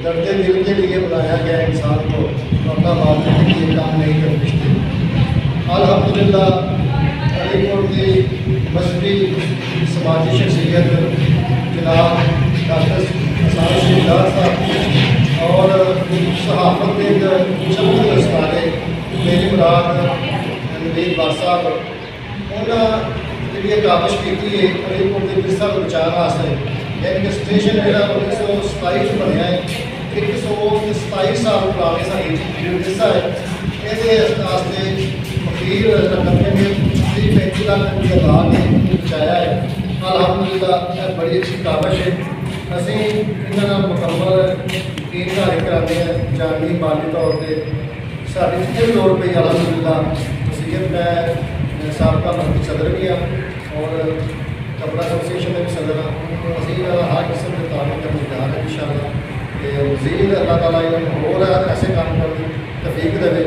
दर्द दिल के लिए बुलाया गया इंसान को अपना मामले के लिए काम नहीं कर सकते। अल्हम्दुलिल्लाह अलीपुर की मजहबी समाजी शख्सियत जनाब डॉक्टर असार साहब और सहाफत के चंद उस्ताद मेरी मुराद नवीद बार साहब उन्होंने जी काबिश की अलीपुर के विरसा को बचाने वास्ते यानी कि स्टेशन जो 1927 बनया है 127 साल पुराने साड़ी विरसा है ये अखीर रकम ने 35 लाख रुपये ला के बचाया है। अल्हम्दुलिल्लाह बड़ी अच्छी काबिश है। असी इन्होंने मुकम्मल यकीन कराते हैं जानी माली तौर पर साड़ी जितनी भी लोड़ पई अल्हम्दुलिल्लाह वसीयत मैं साबका मंत्री सदर भी हाँ और कपड़ा एसोसीएशन में भी सदर हाँ असी हर किस्म के ताल्लुक करने जा रहे हैं इंशाअल्लाह। मज़ीद अल्लाह ताला इन्होंने होर ऐसे काम करने तौफीक देवे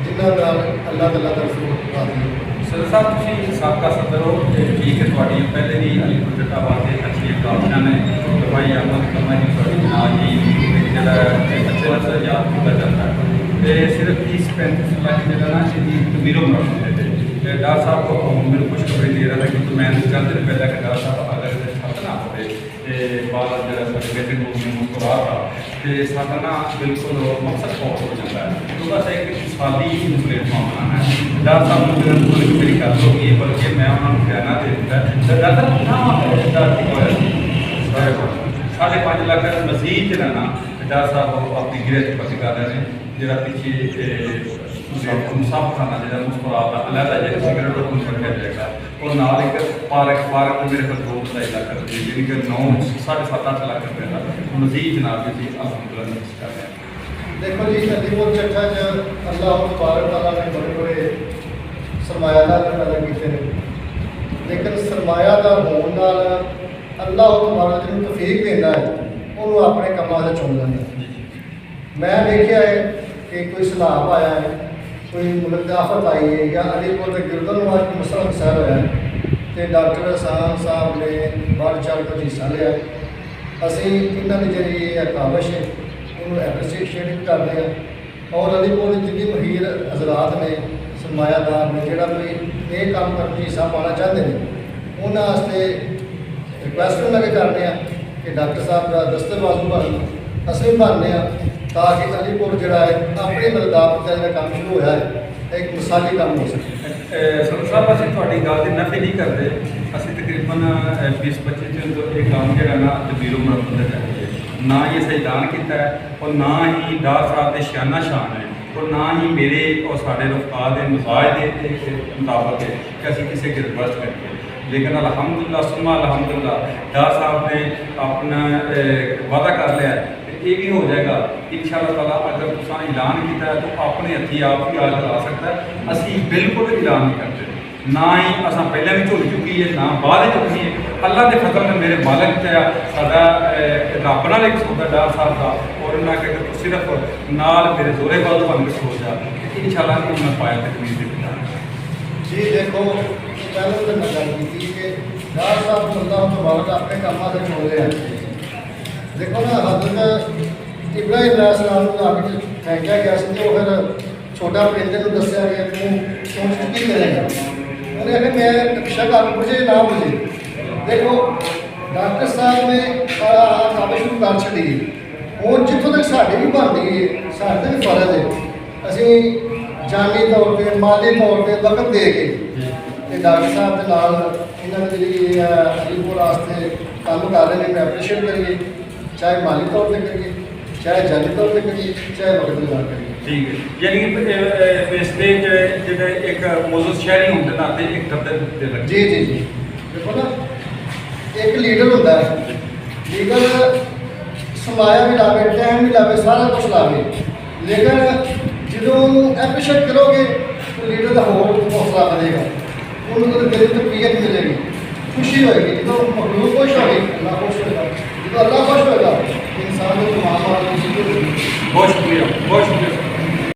जिन्होंने अल्लाह तला तरफ राजी हो। सर साहब तुम साबका सदर हो ठीक है थोड़ी पहले भी अलीपुर जटाबाद से अच्छी कामयाब ने दवाई अहमद कमा जी थोड़ी जनाब जी जरा अच्छे नजर याद किया जाता है तो सिर्फ 30-35 लाख जगह ना जी तमीरों में रखते थे डॉक्टर साहब को मेरे खुशखबरी दे रहा था क्योंकि मैं चंद दिन पहले कि डॉक्टर साहब अगर छत ना होते बाल जो वेटिंग रूम में मुस्कुरा था तो साडा ना बिल्कुल मकसद बहुत हो जाता है तो बस एक साली प्लेटफॉर्म बनाना है। डॉक्टर साहब ने थोड़ी मेरी गल हो गई बल्कि मैं उन्होंने बयाना दे दिता डॉक्टर 5.5 लाख मजीद जो ना डॉक्टर साहब अपनी गिरफ्त पति कर रहे हैं जरा पीछे मुसाफखाना जो मुस्कुराता अलहदा जगह सिगरेट ओपन रखा जाएगा और नाल एक पार्क मेरे को 2-2.5 लाख रुपये यानी कि 9-7.5 लाख रुपये का मजीद जनाब जी अल्हम्दुलिल्लाह कर रहे हैं। देखो जी अलीपुर चट्ठा अल्लाह तबारक तआला ने बड़े बड़े सरमायादार पैदा किए हैं लेकिन सरमायादार होने नाल अल्लाह तबारक जिन्होंने तौफीक देता है उन्होंने अपने कामों से चुन लेना। मैं देखा है कि कोई सैलाब आया है कोई मुल्क आफत आई है या अलीपुर के गिरदनवाज को मसला सैर होया तो डॉक्टर अहसान साहब ने बढ़ चढ़ कर हिस्सा लिया। असी इन्होंने जी काबिश है उन्होंने एप्रीसीएट करते हैं और अलीपुर के जितने महीर हजरात ने सरमायादार ने जोड़ा कोई ये काम कर हिस्सा पाना चाहते हैं उन्होंने रिक्वेस्ट उन्होंने करने कि डॉक्टर साहब का दस्तरबाजू भरन असं भी भरने ताकि अलीपुर जोड़ा है अपनी मददात का काम शुरू होया है एक मिसाली काम हो सके। सर साहब असं थोड़ी गल की नफी नहीं करते असं तकरीबन 20-25 तो ये काम जोड़ा ना जबीर मुरब्बत का चाहिए ना ही इस ऐलान किया है और ना ही डॉक्टर साहब के शाना शान है और ना ही मेरे और साढ़े रफ्तार के मिजाज के मुताबिक है कि असं किसी की रिक्वेस्ट करिए लेकिन अल्हम्दुलिल्लाह सुमा अल्हम्दुलिल्लाह डॉक्टर साहब ने अपना वादा कर लिया है ये भी हो जाएगा इंशाअल्लाह ताला। अगर तुम ऐलान किया है तो अपने हथी आप भी आग ला सकता है असी बिल्कुल ऐलान नहीं करते ना ही असा पहले भी झुल चुकी है ना बाद चुकी है अल्लाह के फजल ने मेरे मालिक साडा रब नाल एक सौदा डॉक्टर साहब का और ना कि तो सिर्फ नाल मेरे जोरे बाल बन के सो जा इंशाअल्लाह मैं पाया तकमीर के बिना जी। देखो पहले तो मैं गल की कि डॉक्टर साहब अल्लाह तबारक अपने कामों से चुन लिया। देखो ना हजरत इब्राहिम अलैहिस्सलाम को आगे फेंका गया तो फिर छोटा बेटे को दसिया गया तू सोच की करेगा उन्हें आखिर मैं नक्शा कर मुझे ना मुझे देखो डॉक्टर साहब ने काम शुरू कर छी हूँ जितों तक साड़ी भी बनती है साढ़े भी फर्ज है असी जानी तौर पर माली तौर पर वक्त दे के डॉक्टर साहब के नाल इन्होंने जी अलीपुर वास्ते काम कर रहे हैं मैं एप्रीशिएट करिए चाहे माली तौर पर करिए चाहे जानी तौर पर करिए चाहे वक्त लगा करिए ठीक है। यानी कि इसके जो एक मौजूद शहरी होने के नाते एक दर्द जी जी जी देखो ना एक लीडर होता है लीडर समाया भी लावे टाइम भी लावे सारा कुछ लावे लेकिन जो एप्रीशिएट करोगे तो लीडर का होर हौसला बनेगा उन्होंने दिल तरबियत मिलेगी खुशी होएगी जो मखलूक खुश होगी अल्लाह खुश होगा जो अल्लाह खुश होगा इंसान को तमाम बहुत शुक्रिया बहुत शुक्रिया।